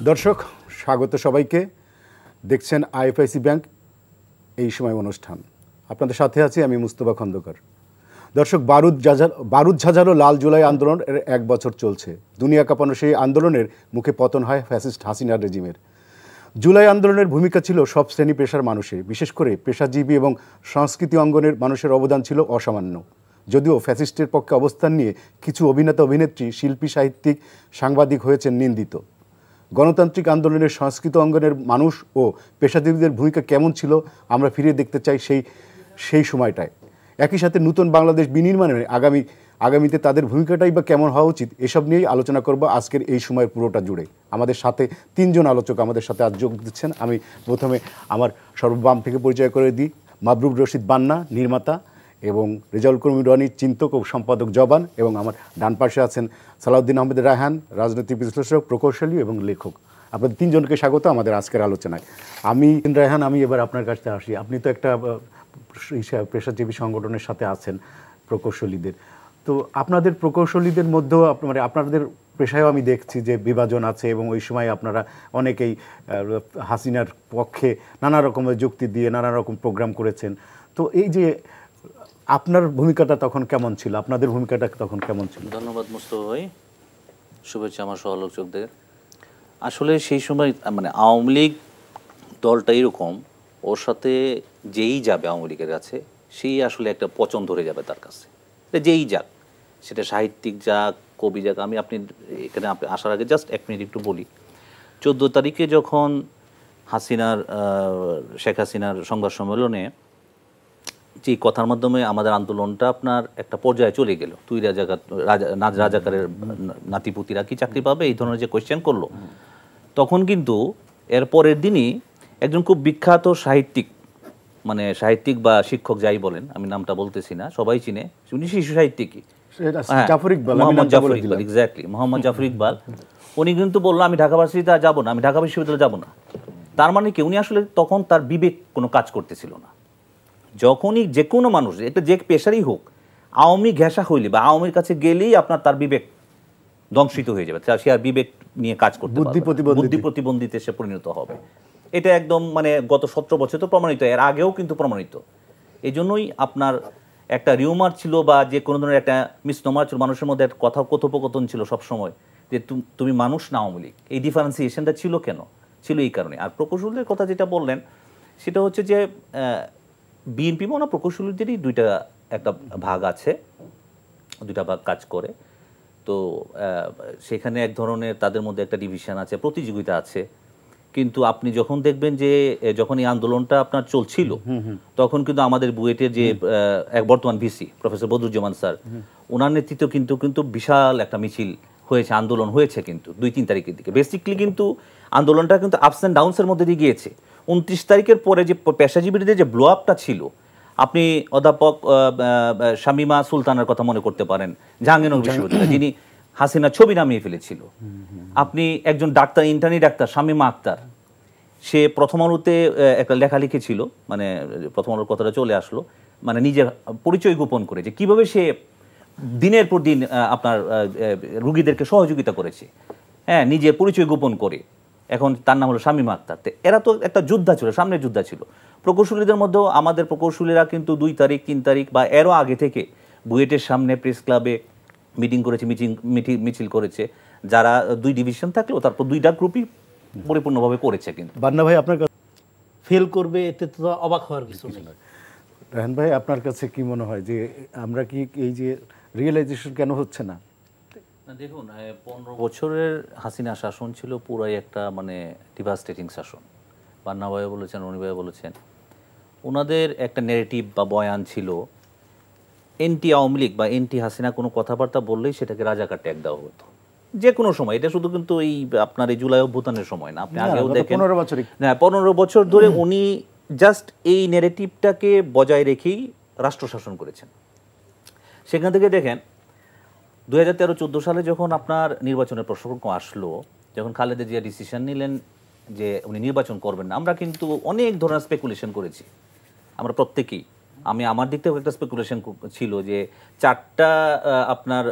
দর্শক স্বাগত সবাইকে। দেখছেন আইএফআইসি ব্যাংক এই সময় অনুষ্ঠান। আপনাদের সাথে আছি আমি মুস্তফা খন্দকার। দর্শক, বারুদ ঝাঁঝালো লাল জুলাই আন্দোলন এর 1 বছর চলছে। দুনিয়া কাঁপানো সেই আন্দোলনের মুখে পতন হয় ফ্যাসিস্ট হাসিনার রেজিমের। জুলাই আন্দোলনের ভূমিকা ছিল সব শ্রেণী পেশার মানুষের, বিশেষ করে পেশাজীবী এবং সংস্কৃতি অঙ্গনের মানুষের অবদান ছিল অসামান্য। যদিও ফ্যাসিস্টের পক্ষে অবস্থান নিয়ে কিছু অভিনেতা অভিনেত্রী, শিল্পী, সাহিত্যিক, সাংবাদিক হয়েছেন নিন্দিত। গণতান্ত্রিক আন্দোলনের সংস্কৃত অঙ্গনের মানুষ ও পেশাজীবীদের ভূমিকা কেমন ছিল আমরা ফিরে দেখতে চাই সেই সময়টায়। একই সাথে নতুন বাংলাদেশ বিনির্মাণে আগামীতে তাদের ভূমিকাটাই বা কেমন হওয়া উচিত, এসব নিয়েই আলোচনা করব আজকের এই সময়ের পুরোটা জুড়ে। আমাদের সাথে 3 জন আলোচক আমাদের সাথে আজ যোগ দিচ্ছেন। আমি প্রথমে আমার সর্ববাম থেকে পরিচয় করে দিই। মাবরুর রশিদ বান্না, নির্মাতা, এবং রেজাউল করিম রনি, চিন্তক ও সম্পাদক জবান, এবং আমার ডান পাশে আছেন সালাউদ্দিন আহমেদ রায়হান, রাজনৈতিক বিশ্লেষক, প্রকৌশলী এবং লেখক। আপনাদের 3 জনকে স্বাগত আমাদের আজকের আলোচনায়। আমি রায়হান, আমি এবার আপনার কাছে আসি। আপনি তো একটা পেশাজীবী সংগঠনের সাথে আছেন, প্রকৌশলীদের। তো আপনাদের প্রকৌশলীদের মধ্যেও মানে আপনাদের পেশায়ও আমি দেখছি যে বিভাজন আছে, এবং ওই সময় আপনারা অনেকেই হাসিনার পক্ষে নানা রকমের যুক্তি দিয়ে নানা রকম প্রোগ্রাম করেছেন। তো এই যে আপনার ভূমিকাটা তখন কেমন ছিল, আপনাদের ভূমিকাটা তখন কেমন ছিল? ধন্যবাদ মুস্তফা ভাই, শুভেচ্ছা আমার সহলোচকদের। আসলে সেই সময় মানে আওয়ামী লীগ দলটা এরকম, ওর সাথে যেই যাবে আওয়ামী লীগের কাছে সেই আসলে একটা পচন ধরে যাবে তার কাছে, যেই যাক, সেটা সাহিত্যিক যাক, কবি যাক। আপনি এখানে আসার আগে জাস্ট 1 মিনিট একটু বলি। 14 তারিখে যখন শেখ হাসিনার সংবাদ সম্মেলনে যে কথার মাধ্যমে আমাদের আন্দোলনটা আপনার একটা পর্যায়ে চলে গেল, তুই রাজাকারের নাতিপুতিরা কি চাকরি পাবে, এই ধরনের যে কোয়েশ্চেন করলো, তখন কিন্তু এর পরের দিনই একজন খুব বিখ্যাত সাহিত্যিক, মানে সাহিত্যিক বা শিক্ষক যাই বলেন, আমি নামটা বলতেছি না, সবাই চিনে, উনি শিশু সাহিত্যিকই, মোহাম্মদ জাফর ইকবাল, এক্স্যাক্টলি মোহাম্মদ জাফর ইকবাল। উনি কিন্তু বললো আমি ঢাকা ভার্সিটিতে যাবো না, আমি ঢাকা বিশ্ববিদ্যালয়ে যাবো না। তার মানে কি, উনি আসলে তখন তার বিবেক কোনো কাজ করতেছিল না। যখনই যে কোনো মানুষ, এটা যে পেশারই হোক, আওয়ামী ঘেঁষা হইলে বা আওয়ামীর কাছে গেলেই আপনার তার বিবেক ধ্বংসিত হয়ে যাবে, সে আর বিবেক নিয়ে কাজ করতে পারবে, বুদ্ধি প্রতিবন্ধিতে সে পরিণত হবে। এটা একদম মানে গত 17 বছর তো প্রমাণিত, এর আগেও কিন্তু প্রমাণিত। এই জন্যই আপনার একটা রিউমার ছিল বা যে কোনো ধরনের একটা মিসনোমার ছিল, মানুষের মধ্যে একটা কথোপকথন ছিল সবসময় যে তুমি মানুষ না আওয়ামী লীগ। এই ডিফারেন্সিয়েশনটা ছিল কেন? ছিল এই কারণে। আর প্রকৌশলীদের কথা যেটা বললেন, সেটা হচ্ছে যে বিএনপি মনে প্রকৌশলীদেরই একটা ভাগ আছে, 2টা ভাগ কাজ করে। তো সেখানে এক ধরনের তাদের মধ্যে একটা ডিভিশন আছে, প্রতিযোগিতা আছে। কিন্তু আপনি যখন দেখবেন যে যখন এই আন্দোলনটা আপনার চলছিল, তখন কিন্তু আমাদের বুয়েটের যে বর্তমান ভিসি প্রফেসর বদরুজ্জামান স্যার, ওনার নেতৃত্ব কিন্তু বিশাল একটা মিছিল হয়েছে, আন্দোলন হয়েছে কিন্তু 2-3 তারিখের দিকে। বেসিক্যালি কিন্তু আন্দোলনটা কিন্তু আপস অ্যান্ড ডাউনসের মধ্যে দিয়ে গিয়েছে। 29 তারিখের পরে যে পেশাজীবীদের যে ব্লো আপটা ছিল, আপনি অধ্যাপক শামীমা সুলতানের কথা মনে করতে পারেন, জাহাঙ্গীরনগর বিশ্ববিদ্যালয়, যিনি হাসিনা ছবি নামিয়ে ফেলেছিল। আপনি একজন ডাক্তার, ইন্টার্নি ডাক্তার শামীমা আক্তার, সে প্রথম আলোতে একটা লেখা লিখেছিল, মানে প্রথম আলোর কথাটা চলে আসলো, মানে নিজের পরিচয় গোপন করে যে কিভাবে সে দিনের পর দিন আপনার রুগীদেরকে সহযোগিতা করেছে, হ্যাঁ, নিজের পরিচয় গোপন করে। এখন তার নাম হলো শামীমা আক্তার। এরা তো একটা যোদ্ধা ছিল, সামনের যোদ্ধা ছিল। প্রকৌশলীদের মধ্যেও আমাদের প্রকৌশলীরা কিন্তু 2 তারিখ 3 তারিখ বা এরও আগে থেকে বুয়েটের সামনে প্রেস ক্লাবে মিটিং করেছে, মিছিল করেছে। যারা 2 ডিভিশন থাকলেও তারপর 2টা গ্রুপই পরিপূর্ণভাবে করেছে। কিন্তু বান্না ভাই, আপনার কাছে ফেল করবে, এতে তো অবাক হওয়ার কিছু নেই। রায়হান ভাই, আপনার কাছে কি মনে হয় যে আমরা কি এই যে রিয়েলাইজেশন কেন হচ্ছে না? দেখুন, 15 বছরের হাসিনা শাসন ছিল পুরাই একটা মানে ডিভাস্টেটিং শাসন। বান্না ভাই বলেছেন, রনি ভাই বলেছেন, ওনাদের একটা নেগেটিভ বা বয়ান ছিল, এনটি আওয়ামী লীগ বা এনটি হাসিনা কোনো কথাবার্তা বললেই সেটাকে রাজাকার ট্যাগ দেওয়া হতো যে কোনো সময়। এটা শুধু কিন্তু এই আপনার এই জুলাই অভ্যুত্থানের সময় না, আপনি আগেও দেখেন 15 বছর ধরে উনি জাস্ট এই নেগেটিভটাকে বজায় রেখেই রাষ্ট্র শাসন করেছেন। সেখান থেকে দেখেন 2013-14 সালে যখন আপনার নির্বাচনের প্রসঙ্গ আসলো, যখন খালেদা জিয়া ডিসিশন নিলেন যে উনি নির্বাচন করবেন না, আমরা কিন্তু অনেক ধরনের স্পেকুলেশন করেছি, আমরা প্রত্যেকেই। আমি আমার দিক থেকে একটা স্পেকুলেশন ছিল যে 4টা আপনার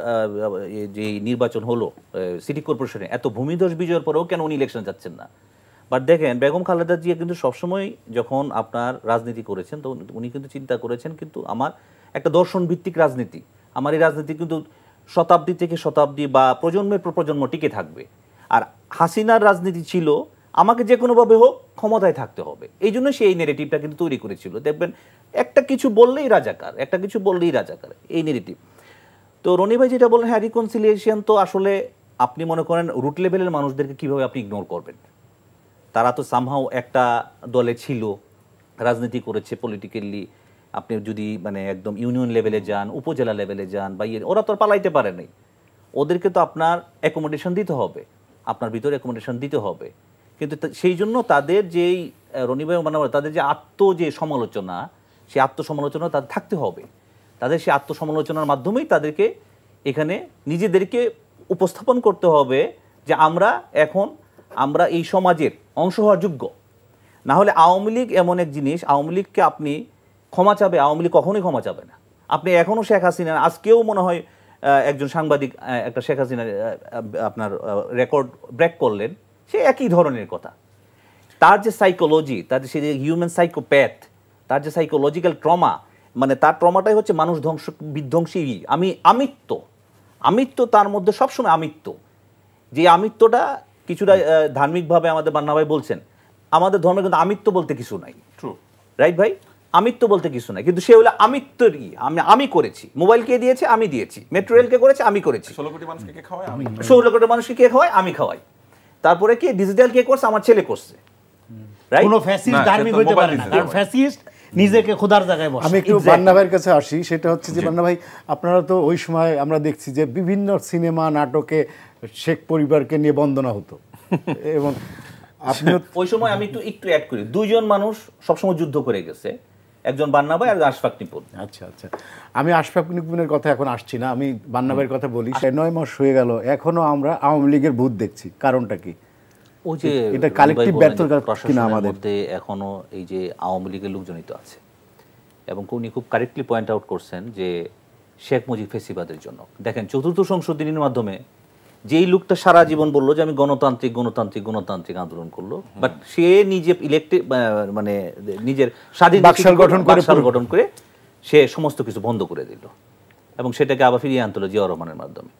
যে নির্বাচন হলো সিটি কর্পোরেশনে, এত ভূমিধস বিজয়ের পরেও কেন উনি ইলেকশন যাচ্ছেন না? বাট দেখেন বেগম খালেদা জিয়া কিন্তু সবসময় যখন আপনার রাজনীতি করেছেন তো উনি কিন্তু চিন্তা করেছেন কিন্তু আমার একটা দর্শন ভিত্তিক রাজনীতি, আমার এই রাজনীতি কিন্তু শতাব্দী থেকে শতাব্দী বা প্রজন্মের পর প্রজন্ম টিকে থাকবে। আর হাসিনার রাজনীতি ছিল আমাকে যে কোনোভাবে হোক ক্ষমতায় থাকতে হবে, এই জন্য সে এই নেগেটিভটা কিন্তু তৈরি করেছিল। দেখবেন একটা কিছু বললেই রাজাকার, একটা কিছু বললেই রাজাকার, এই নেগেটিভ। তো রনি ভাই যেটা বললেন, হ্যাঁ রিকনসিলিয়েশন তো আসলে আপনি মনে করেন রুট লেভেলের মানুষদেরকে কিভাবে আপনি ইগনোর করবেন? তারা তো সামহাও একটা দলে ছিল, রাজনীতি করেছে পলিটিক্যালি। আপনি যদি মানে একদম ইউনিয়ন লেভেলে যান, উপজেলা লেভেলে যান বা ওরা তো আর পালাইতে পারে নাই, ওদেরকে তো আপনার অ্যাকোমোডেশন দিতে হবে, আপনার ভিতরে অ্যাকোমোডেশন দিতে হবে। কিন্তু সেই জন্য তাদের যেই রনিভাই মানে তাদের যে সমালোচনা, সেই আত্মসমালোচনা তাদের থাকতে হবে। তাদের সেই আত্মসমালোচনার মাধ্যমেই তাদেরকে এখানে নিজেদেরকে উপস্থাপন করতে হবে যে আমরা এই সমাজের অংশ হওয়ার যোগ্য। না হলে আওয়ামী লীগ এমন এক জিনিস, আওয়ামী লীগকে আপনি ক্ষমা চাবে, আওয়ামী লীগ কখনোই ক্ষমা চাবে না। আপনি এখনও শেখ হাসিনা, আজকেও মনে হয় একজন সাংবাদিক একটা শেখ হাসিনার আপনার রেকর্ড ব্রেক করলেন, সে একই ধরনের কথা। তার যে সাইকোলজি, তার যে হিউম্যান সাইকোপ্যাথ, তার যে সাইকোলজিক্যাল ট্রমা, মানে তার ট্রমাটাই হচ্ছে মানুষ বিধ্বংসী। আমিত্ব তার মধ্যে সবসময় আমিত্ব। যে আমিত্বটা কিছুটা ধার্মিকভাবে আমাদের বান্না ভাই বলছেন, আমাদের ধর্মে কিন্তু আমিত্ব বলতে কিছু নাই। রাইট ভাই? আমিত্ব বলতে কিছু নাই, কিন্তু সে হলো আমিত্বই। আমি করেছি, মোবাইল কে দিয়েছে আমি দিয়েছি, মেট্রো রেল কে করেছে আমি করেছি, 16 কোটি মানুষকে কে খাওয়ায় আমি, 16 কোটি মানুষকে কে খাওয়ায় আমি খাওয়াই, তারপরে কি ডিজিটাল কে করছে আমার ছেলে করছে। রাইট? কোনো ফ্যাসিস্ট ধার্মিক হইতে পারে না, কারণ ফ্যাসিস্ট নিজেকে খোদার জায়গায় বসে। আমি একটু বান্না ভাইয়ের কাছে আসি। সেটা হচ্ছে যে বান্না ভাই, আপনারা তো ওই সময় আমরা দেখছি যে বিভিন্ন সিনেমা নাটকে শেখ পরিবারকে নিয়ে বন্দনা হতো এবং আপনি ওই সময় আমি একটু অ্যাড করি, দুইজন মানুষ সবসময় যুদ্ধ করে গেছে, একজন বান্না ভাই আর আশফাক নিপুণ। আচ্ছা, আমি আশফাক নিপুণের কথা এখন আসছি না, আমি বান্না ভাইয়ের কথা বলি। 9 মাস হয়ে গেল, এখনো আমরা আওয়ামী লীগের ভূত দেখছি, কারণটা কি? ওই যে এটা কালেক্টিভ ব্যর্থতা কিনা আমাদের মধ্যে এখনো এই যে আওয়ামী লীগের লোকজনিত আছে, এবং উনি খুব কারেক্টলি পয়েন্ট আউট করছেন যে শেখ মুজিব ফেসিবাদের জন্য। দেখেন 4th সংশোধনীর মাধ্যমে যেই লোকটা সারা জীবন বললো যে আমি গণতান্ত্রিক আন্দোলন করলো, বাট সে নিজে ইলেক্টেড মানে নিজের স্বাধীন বাকশাল গঠন করে সে সমস্ত কিছু বন্ধ করে দিল এবং সেটাকে আবার ফিরিয়ে আনতে হলো জিয়াউর রহমানের মাধ্যমে।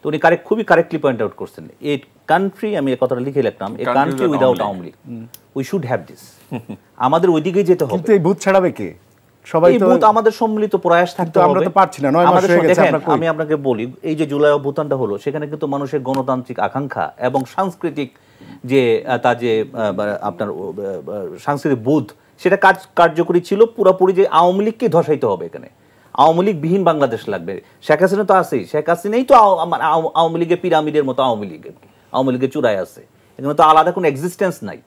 তো উনি খুবই কারেক্টলি পয়েন্ট আউট করছেন, এই কান্ট্রি, আমি এই কথাটা লিখে রাখলাম, এই country without Awami League, we should have this. আমাদের ওইদিকেই যেতে হবে। কিন্তু এই ভূত ছাড়াবে কে? সবাই তো আমাদের সম্মিলিত প্রয়াস থাকতে হবে। আমরা তো পারছি না, 9 মাস হয়ে গেছে। আমি আপনাকে বলি, এই যে জুলাই অভ্যুত্থানটা হলো, সেখানে কিন্তু মানুষের গণতান্ত্রিক আকাঙ্ক্ষা এবং সাংস্কৃতিক যে তার যে আপনার সাংস্কৃতিক বোধ, সেটা কার্যকরী ছিল পুরোপুরি, যে আওয়ামী লীগকে ধসাইতে হবে, এখানে আওয়ামী লীগ বিহীন বাংলাদেশ লাগবে। শেখ হাসিনা তো আছেই, শেখ হাসিনাই তো আওয়ামী লীগের পিরামিডের মতো, আওয়ামী লীগের চূড়ায় আছে, এখানে তো আলাদা কোনো এক্সিস্টেন্স নাই,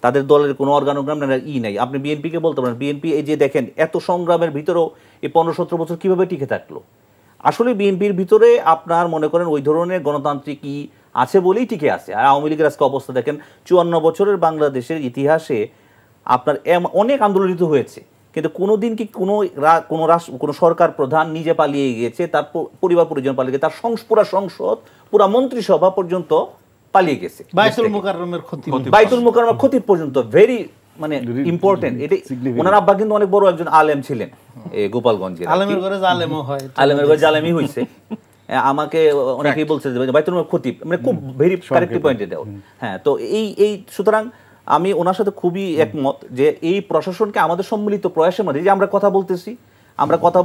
তাদের দলের কোনো অর্গানোগ্রাম নাই। আপনি বিএনপিকে বলতে পারেন, বিএনপি এই যে দেখেন এত সংগ্রামের ভিতরেও এই 15-17 বছর কিভাবে টিকে থাকলো। আসলে বিএনপির ভিতরে আপনার মনে করেন ওই ধরনের গণতান্ত্রিক আছে বলেই টিকে আছে। আর আওয়ামী লীগের আজকে অবস্থা দেখেন, 54 বছরের বাংলাদেশের ইতিহাসে আপনার অনেক আন্দোলনিত হয়েছে, কিন্তু কোনোদিন কি কোনো সরকার প্রধান নিজে পালিয়ে গিয়েছে, তার পরিবার পরিজন পালিয়ে গেছে, তার পুরা সংসদ, পুরা মন্ত্রিসভা পর্যন্ত পালিয়ে গেছে। বাইতুল মুকাররমের ক্ষতি পর্যন্ত ভেরি মানে ইম্পর্টেন্ট। এটা ওনার আব্বা কিন্তু অনেক বড় একজন আলেম ছিলেন, গোপালগঞ্জের। আলেমের ঘরে জালেমও হয়, আলেমের ঘরে জালেমই হয়েছে। আমাকে অনেকেই বলছে যে বাইতুল মুকাররম ক্ষতি, মানে খুব ভেরি কারেক্টলি পয়েন্টে দেওয়া। হ্যাঁ, তো এই সুতরাং আমি ওনার সাথে খুবই একমত যে এই প্রশাসনকে আমাদের সম্মিলিত প্রয়াসের মধ্যে, যে আমরা কথা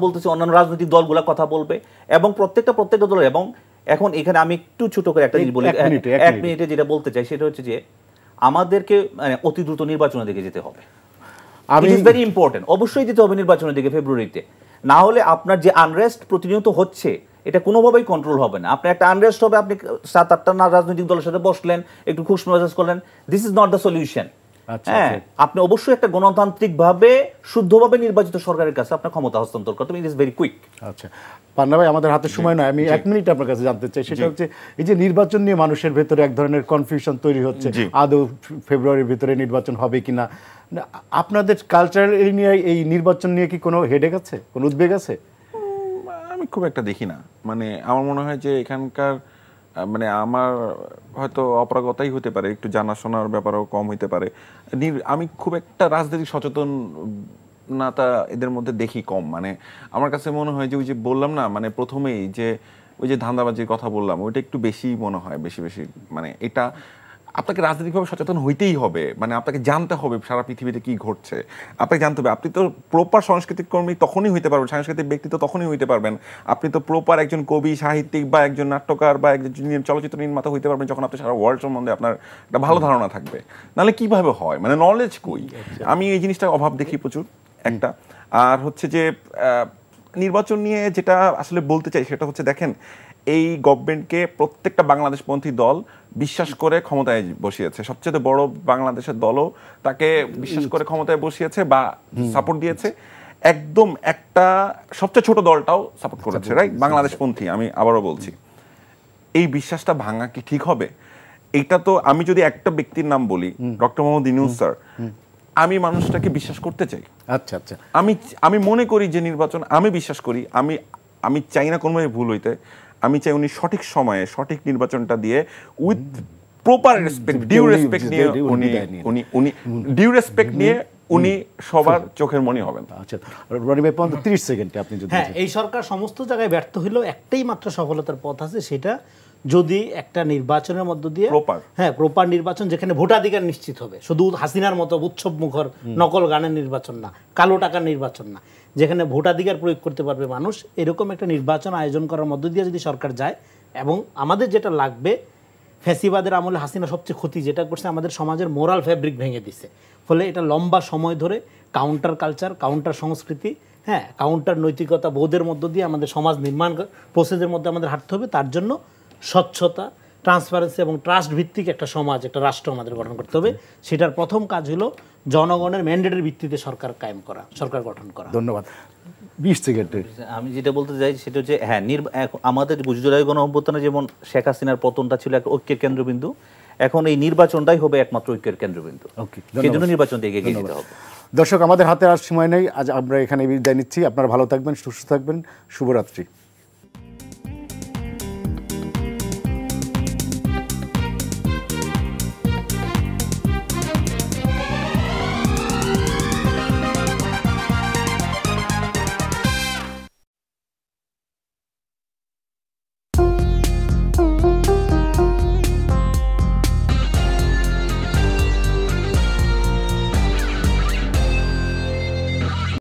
বলতেছি, অন্যান্য রাজনৈতিক দলগুলা কথা বলবে, এবং প্রত্যেকটা দলের। এবং এখন এখানে আমি একটু ছোট করে একটা জিনিস বলি, 1 মিনিটে যেটা বলতে চাই সেটা হচ্ছে যে আমাদেরকে মানে অতি দ্রুত নির্বাচনের দিকে যেতে হবে। ইট ইজ ভেরি ইম্পর্টেন্ট, অবশ্যই যেতে হবে নির্বাচনের দিকে ফেব্রুয়ারিতে। না হলে আপনার যে আনরেস্ট প্রতিনিয়ত হচ্ছে, এটা কোনোভাবেই কন্ট্রোল হবে না। আপনার একটা আনরেস্ট হবে, আপনি 7-8টা রাজনৈতিক দলের সাথে বসলেন, একটু খুশমেজাজ করলেন, this is not the solution. আচ্ছা, হ্যাঁ, আপনি অবশ্যই একটা গণতান্ত্রিকভাবে শুদ্ধভাবে নির্বাচিত সরকারের কাছে আপনার ক্ষমতা হস্তান্তর করতে হবে। It is very quick. আচ্ছা পান্না ভাই, আমাদের হাতে সময় নয়, আমি 1 মিনিট আপনার কাছে জানতে চাই, সেটা হচ্ছে এই যে নির্বাচন নিয়ে মানুষের ভেতরে এক ধরনের কনফিউশন তৈরি হচ্ছে, আদৌ ফেব্রুয়ারির ভিতরে নির্বাচন হবে কিনা, আপনাদের কালচার নিয়ে এই নির্বাচন নিয়ে কি কোনো হেডেক আছে, কোনো উদ্বেগ আছে? আমি খুব একটা দেখি না, মানে আমার মনে হয় যে এখানকার মানে আমার হয়তো অপারগতাই হতে পারে, একটু জানাশোনার ব্যাপারেও কম হইতে পারে। আমি খুব একটা রাজনৈতিক সচেতন না তা এদের মধ্যে দেখি কম। মানে আমার কাছে মনে হয় যে ওই যে বললাম না, মানে প্রথমেই যে ওই যে ধান্দাবাজির কথা বললাম, ওইটা একটু বেশি মনে হয়, বেশি মানে এটা আপনাকে রাজনৈতিকভাবে সচেতন হইতেই হবে, মানে আপনাকে জানতে হবে সারা পৃথিবীতে কি ঘটছে, আপনাকে জানতে হবে। আপনি তো প্রপার সাংস্কৃতিক কর্মী তখনই হইতে পারবেন, সাংস্কৃতিক ব্যক্তি তো তখনই হইতে পারবেন, আপনি তো প্রপার একজন কবি, সাহিত্যিক বা একজন নাট্যকার বা একজন চলচ্চিত্র নির্মাতা হইতে পারবেন যখন আপনি সারা ওয়ার্ল্ড সম্বন্ধে আপনার একটা ভালো ধারণা থাকবে। নাহলে কিভাবে হয়, মানে নলেজ কই? আমি এই জিনিসটা অভাব দেখি প্রচুর একটা। আর হচ্ছে যে নির্বাচন নিয়ে যেটা আসলে বলতে চাই সেটা হচ্ছে, দেখেন এই গভর্নমেন্টকে প্রত্যেকটা বাংলাদেশপন্থী দল বিশ্বাস করে ক্ষমতায় বসিয়েছে, সবচেয়ে বড় বাংলাদেশের দলও তাকে বিশ্বাস করে ক্ষমতায় বসিয়েছে বা সাপোর্ট দিয়েছে, একদম একটা সবচেয়ে ছোট দলটাও সাপোর্ট করেছে, রাইট? বাংলাদেশপন্থী, আমি আবারও বলছি, এই বিশ্বাসটা ভাঙা কি ঠিক হবে? এটা তো আমি যদি একটা ব্যক্তির নাম বলি, ডক্টর মোহাম্মদ ইউনূস স্যার, আমি মানুষটাকে বিশ্বাস করতে চাই। আচ্ছা আচ্ছা, আমি মনে করি যে নির্বাচন, আমি বিশ্বাস করি, আমি চাই না কোনোভাবে ভুল হইতে, আমি চাই উনি সঠিক সময়ে সঠিক নির্বাচনটা দিয়ে with proper respect, due respect নিয়ে ডিউ রেসপেক্ট নিয়ে উনি সবার চোখের মণি হবেন। আচ্ছা রনি ভাই, 30 সেকেন্ডে আপনি যদি। হ্যাঁ, এই সরকার সমস্ত জায়গায় ব্যর্থ হলেও একটাই মাত্র সফলতার পথ আছে, সেটা যদি একটা নির্বাচনের মধ্য দিয়ে প্রপার নির্বাচন, যেখানে ভোটাধিকার নিশ্চিত হবে, শুধু হাসিনার মতো উৎসব মুখর নকল গানের নির্বাচন না, কালো টাকার নির্বাচন না, যেখানে ভোটাধিকার প্রয়োগ করতে পারবে মানুষ, এরকম একটা নির্বাচন আয়োজন করার মধ্য দিয়ে যদি সরকার যায়। এবং আমাদের যেটা লাগবে, ফ্যাসিবাদের আমলে হাসিনা সবচেয়ে ক্ষতি যেটা করছে, আমাদের সমাজের মোরাল ফ্যাব্রিক ভেঙে দিছে। ফলে এটা লম্বা সময় ধরে কাউন্টার কালচার, কাউন্টার সংস্কৃতি, হ্যাঁ, কাউন্টার নৈতিকতা বোধের মধ্য দিয়ে আমাদের সমাজ নির্মাণ প্রসেসের মধ্যে আমাদের হাঁটতে হবে। তার জন্য স্বচ্ছতা, ট্রান্সপারেন্সি এবং ট্রাস্ট ভিত্তিক একটা সমাজ, একটা রাষ্ট্র আমাদের গঠন করতে হবে। সেটার প্রথম কাজ হলো জনগণের ম্যান্ডেটের ভিত্তিতে সরকার কায়েম করা, সরকার গঠন করা। ধন্যবাদ। 20 সেকেন্ডে আমি যেটা বলতে চাই সেটা হচ্ছে, হ্যাঁ, আমাদের জুলাই গণ অভ্যুত্থানে যেমন শেখ হাসিনার পতনটা ছিল একটা ঐক্যের কেন্দ্রবিন্দু, এখন এই নির্বাচনটাই হবে একমাত্র ঐক্যের কেন্দ্রবিন্দু। সেই জন্য নির্বাচন দিয়ে এগিয়ে যেতে হবে। দর্শক, আমাদের হাতে আর সময় নেই, আজ আমরা এখানে বিদায় নিচ্ছি। আপনারা ভালো থাকবেন, সুস্থ থাকবেন, শুভরাত্রি।